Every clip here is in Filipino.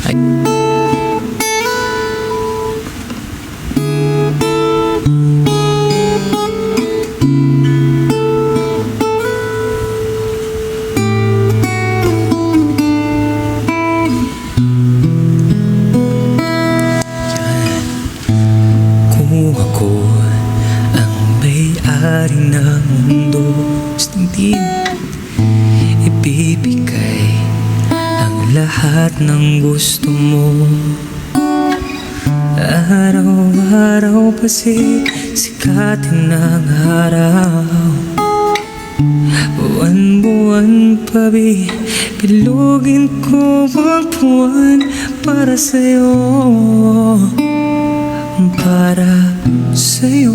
Ay kung ako ang may-ari ng mundo, hindi ibibigay ang lahat ng gusto mo. Araw-araw pasisikatin ng araw, buwan-buwan bilugin ko ang buwan para sa'yo, para sa'yo.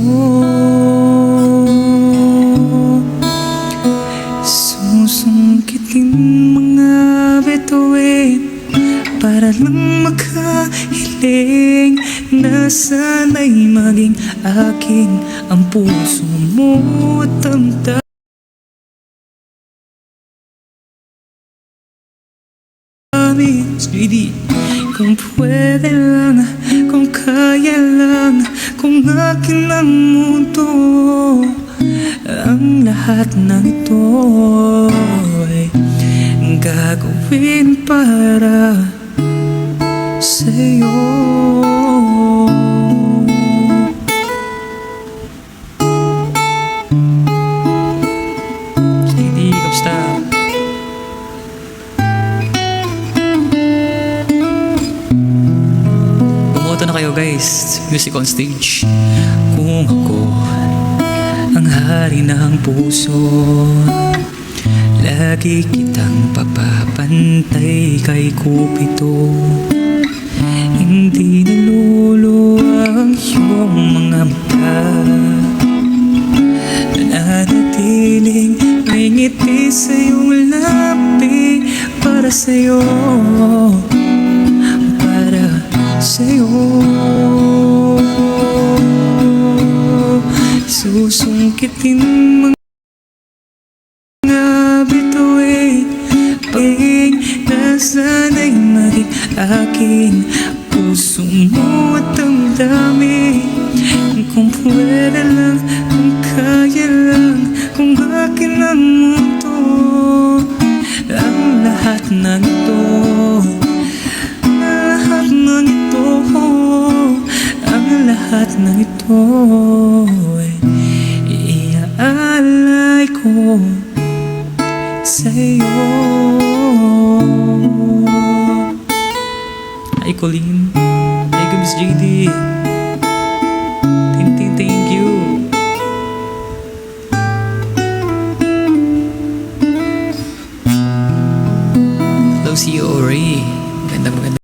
Susungkitin mga bituin para lang makahiling na sana'y maging akin ang puso mo at damdamin. Kung pwede lang, kung kaya lang, kung akin ang mundo, ang lahat ng ito ay gagawin para sa'yo. Hindi, kamusta? Bumoto na kayo guys, music on stage. Kung ako ang hari ng puso, lagi kitang papapantay kay Cupido. Hindi naluluwa ang iyong mga mata, nananatiling may ngiti sa iyong labi, para sa'yo, para sa'yo. Susungkitin mga bituin na sana'y maging akin, puso mo at damdamin. Kung pwede lang, kung kaya lang, kung akin ang mundo, ang lahat ng ito, ang lahat ng ito, ang lahat ng ito ay iaalay ko sa'yo. Hi Colleen, thank you Miss JD, thank you. Hello CEO Ray, magandang